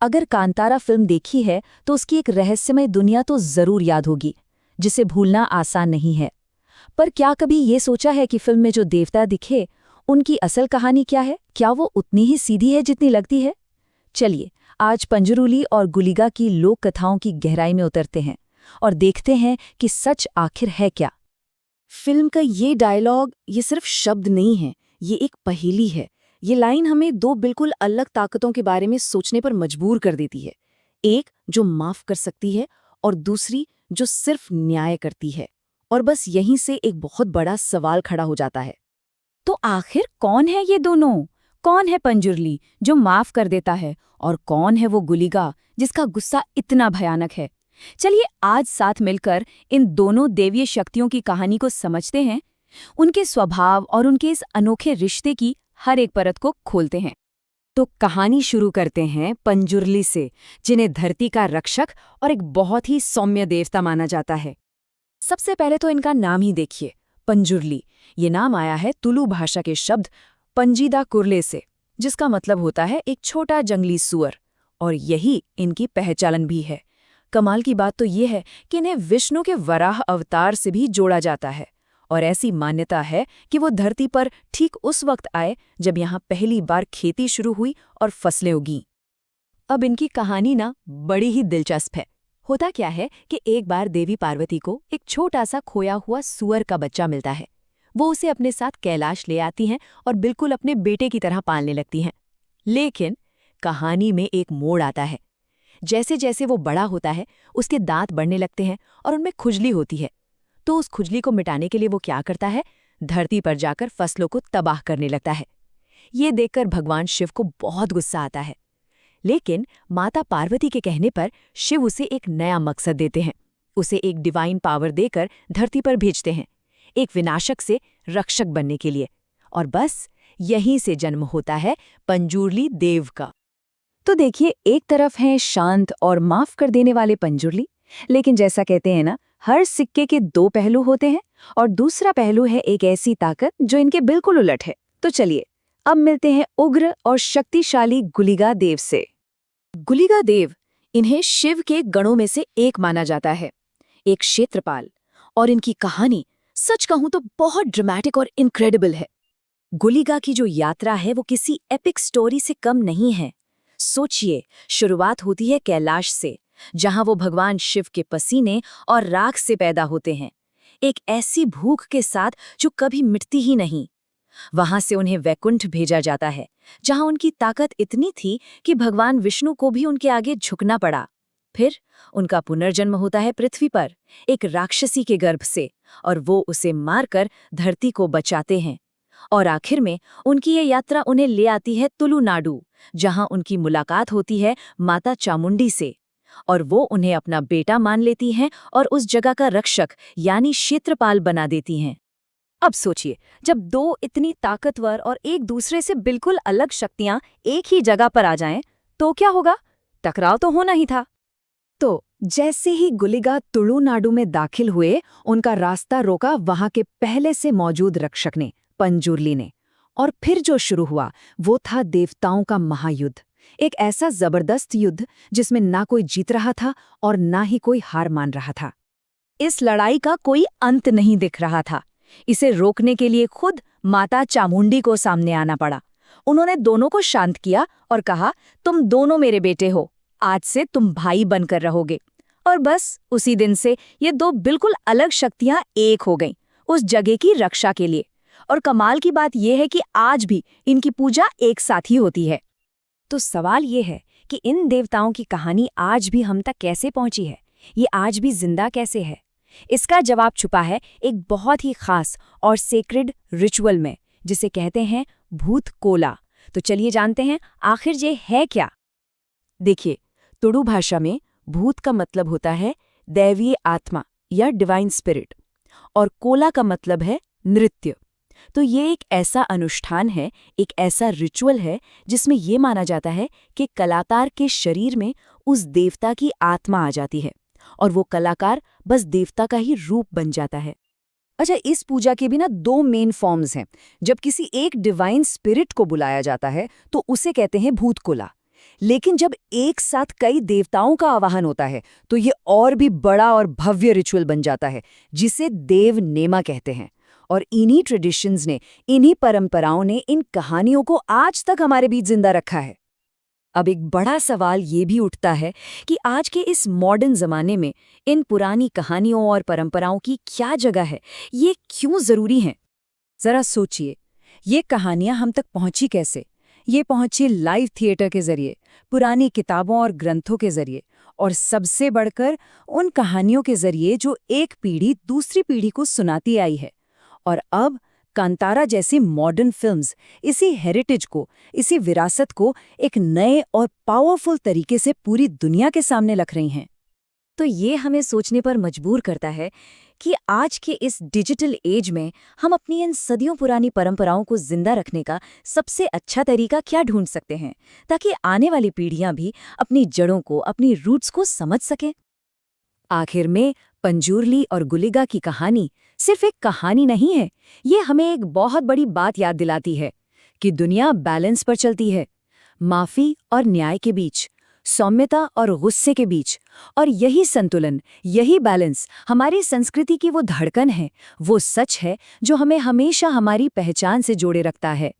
अगर कांतारा फिल्म देखी है तो उसकी एक रहस्यमय दुनिया तो जरूर याद होगी, जिसे भूलना आसान नहीं है। पर क्या कभी ये सोचा है कि फिल्म में जो देवता दिखे, उनकी असल कहानी क्या है? क्या वो उतनी ही सीधी है जितनी लगती है? चलिए, आज पंजरूली और गुलिगा की लोक कथाओं की गहराई में उतरते हैं और देखते हैं कि सच आखिर है क्या। फिल्म का ये डायलॉग ये सिर्फ शब्द नहीं है, ये एक पहेली है। ये लाइन हमें दो बिल्कुल अलग ताकतों के बारे में सोचने पर मजबूर कर देती है। एक जो माफ कर सकती है और दूसरी जो सिर्फ न्याय करती है। और बस यहीं से एक बहुत बड़ा सवाल खड़ा हो जाता है। तो आखिर कौन है ये दोनों? कौन है पंजुर्ली जो माफ कर देता है, और कौन है वो गुलिगा जिसका गुस्सा इतना भयानक है? चलिए आज साथ मिलकर इन दोनों देवीय शक्तियों की कहानी को समझते हैं, उनके स्वभाव और उनके इस अनोखे रिश्ते की हर एक परत को खोलते हैं। तो कहानी शुरू करते हैं पंजुर्ली से, जिन्हें धरती का रक्षक और एक बहुत ही सौम्य देवता माना जाता है। सबसे पहले तो इनका नाम ही देखिए, पंजुर्ली। ये नाम आया है तुलु भाषा के शब्द पंजीदा कुरले से, जिसका मतलब होता है एक छोटा जंगली सुअर, और यही इनकी पहचान भी है। कमाल की बात तो ये है कि इन्हें विष्णु के वराह अवतार से भी जोड़ा जाता है, और ऐसी मान्यता है कि वो धरती पर ठीक उस वक्त आए जब यहाँ पहली बार खेती शुरू हुई और फसलें उगीं। अब इनकी कहानी ना बड़ी ही दिलचस्प है। होता क्या है कि एक बार देवी पार्वती को एक छोटा सा खोया हुआ सुअर का बच्चा मिलता है। वो उसे अपने साथ कैलाश ले आती हैं और बिल्कुल अपने बेटे की तरह पालने लगती हैं। लेकिन कहानी में एक मोड़ आता है। जैसे जैसे वो बड़ा होता है, उसके दांत बढ़ने लगते हैं और उनमें खुजली होती है। तो उस खुजली को मिटाने के लिए वो क्या करता है? धरती पर जाकर फसलों को तबाह करने लगता है। ये देखकर भगवान शिव को बहुत गुस्सा आता है। लेकिन माता पार्वती के कहने पर शिव उसे एक नया मकसद देते हैं। उसे एक डिवाइन पावर देकर धरती पर भेजते हैं, एक विनाशक से रक्षक बनने के लिए। और बस यहीं से जन्म होता है पंजुर्ली देव का। तो देखिए, एक तरफ हैं शांत और माफ कर देने वाले पंजुर्ली, लेकिन जैसा कहते हैं ना, हर सिक्के के दो पहलू होते हैं, और दूसरा पहलू है एक ऐसी ताकत जो इनके बिल्कुल उलट है। तो चलिए अब मिलते हैं उग्र और शक्तिशाली गुलिगा देव से। गुलिगा देव, इन्हें शिव के गणों में से एक माना जाता है, एक क्षेत्रपाल। और इनकी कहानी सच कहूं तो बहुत ड्रामेटिक और इनक्रेडिबल है। गुलिगा की जो यात्रा है वो किसी एपिक स्टोरी से कम नहीं है। सोचिए, शुरुआत होती है कैलाश से, जहां वो भगवान शिव के पसीने और राख से पैदा होते हैं, एक ऐसी भूख के साथ जो कभी मिटती ही नहीं। वहां से उन्हें वैकुंठ भेजा जाता है, जहां उनकी ताकत इतनी थी कि भगवान विष्णु को भी उनके आगे झुकना पड़ा। फिर उनका पुनर्जन्म होता है पृथ्वी पर, एक राक्षसी के गर्भ से, और वो उसे मारकर धरती को बचाते हैं। और आखिर में उनकी ये यात्रा उन्हें ले आती है तुलुनाडु, जहां उनकी मुलाकात होती है माता चामुंडी से, और वो उन्हें अपना बेटा मान लेती हैं और उस जगह का रक्षक यानी क्षेत्रपाल बना देती हैं। अब सोचिए, जब दो इतनी ताकतवर और एक दूसरे से बिल्कुल अलग शक्तियां एक ही जगह पर आ जाएं, तो क्या होगा? टकराव तो होना ही था। तो जैसे ही गुलिगा तुलुनाडु में दाखिल हुए, उनका रास्ता रोका वहां के पहले से मौजूद रक्षक ने, पंजुर्ली ने। और फिर जो शुरू हुआ वो था देवताओं का महायुद्ध। एक ऐसा जबरदस्त युद्ध जिसमें ना कोई जीत रहा था और ना ही कोई हार मान रहा था। इस लड़ाई का कोई अंत नहीं दिख रहा था। इसे रोकने के लिए खुद माता चामुंडी को सामने आना पड़ा। उन्होंने दोनों को शांत किया और कहा, तुम दोनों मेरे बेटे हो, आज से तुम भाई बनकर रहोगे। और बस उसी दिन से ये दो बिल्कुल अलग शक्तियां एक हो गईं, उस जगह की रक्षा के लिए। और कमाल की बात यह है कि आज भी इनकी पूजा एक साथ ही होती है। तो सवाल ये है कि इन देवताओं की कहानी आज भी हम तक कैसे पहुंची है? ये आज भी जिंदा कैसे है? इसका जवाब छुपा है एक बहुत ही खास और सेक्रेड रिचुअल में, जिसे कहते हैं भूत कोला। तो चलिए जानते हैं आखिर ये है क्या। देखिए, तुडु भाषा में भूत का मतलब होता है दैवीय आत्मा या डिवाइन स्पिरिट, और कोला का मतलब है नृत्य। तो ये एक ऐसा अनुष्ठान है, एक ऐसा रिचुअल है जिसमें ये माना जाता है कि कलाकार के शरीर में उस देवता की आत्मा आ जाती है और वो कलाकार बस देवता का ही रूप बन जाता है। अच्छा, इस पूजा के भी ना दो मेन फॉर्म्स हैं। जब किसी एक डिवाइन स्पिरिट को बुलाया जाता है तो उसे कहते हैं भूत कोला। लेकिन जब एक साथ कई देवताओं का आवाहन होता है तो ये और भी बड़ा और भव्य रिचुअल बन जाता है, जिसे देव नेमा कहते हैं। और इन्हीं ट्रेडिशंस ने, इन्हीं परंपराओं ने इन कहानियों को आज तक हमारे बीच जिंदा रखा है। अब एक बड़ा सवाल ये भी उठता है कि आज के इस मॉडर्न जमाने में इन पुरानी कहानियों और परंपराओं की क्या जगह है, ये क्यों जरूरी हैं? जरा सोचिए, ये कहानियां हम तक पहुंची कैसे? ये पहुंची लाइव थिएटर के जरिए, पुरानी किताबों और ग्रंथों के जरिए, और सबसे बढ़कर उन कहानियों के जरिए जो एक पीढ़ी दूसरी पीढ़ी को सुनाती आई है। और अब कांतारा जैसी मॉडर्न फिल्म्स इसी हेरिटेज को, इसी विरासत को एक नए और पावरफुल तरीके से पूरी दुनिया के सामने रख रही हैं। तो ये हमें सोचने पर मजबूर करता है कि आज के इस डिजिटल एज में हम अपनी इन सदियों पुरानी परंपराओं को जिंदा रखने का सबसे अच्छा तरीका क्या ढूंढ सकते हैं, ताकि आने वाली पीढ़ियां भी अपनी जड़ों को, अपनी रूट्स को समझ सकें। आखिर में पंजूरली और गुलिगा की कहानी सिर्फ एक कहानी नहीं है, ये हमें एक बहुत बड़ी बात याद दिलाती है कि दुनिया बैलेंस पर चलती है, माफी और न्याय के बीच, सौम्यता और गुस्से के बीच। और यही संतुलन, यही बैलेंस हमारी संस्कृति की वो धड़कन है, वो सच है जो हमें हमेशा हमारी पहचान से जोड़े रखता है।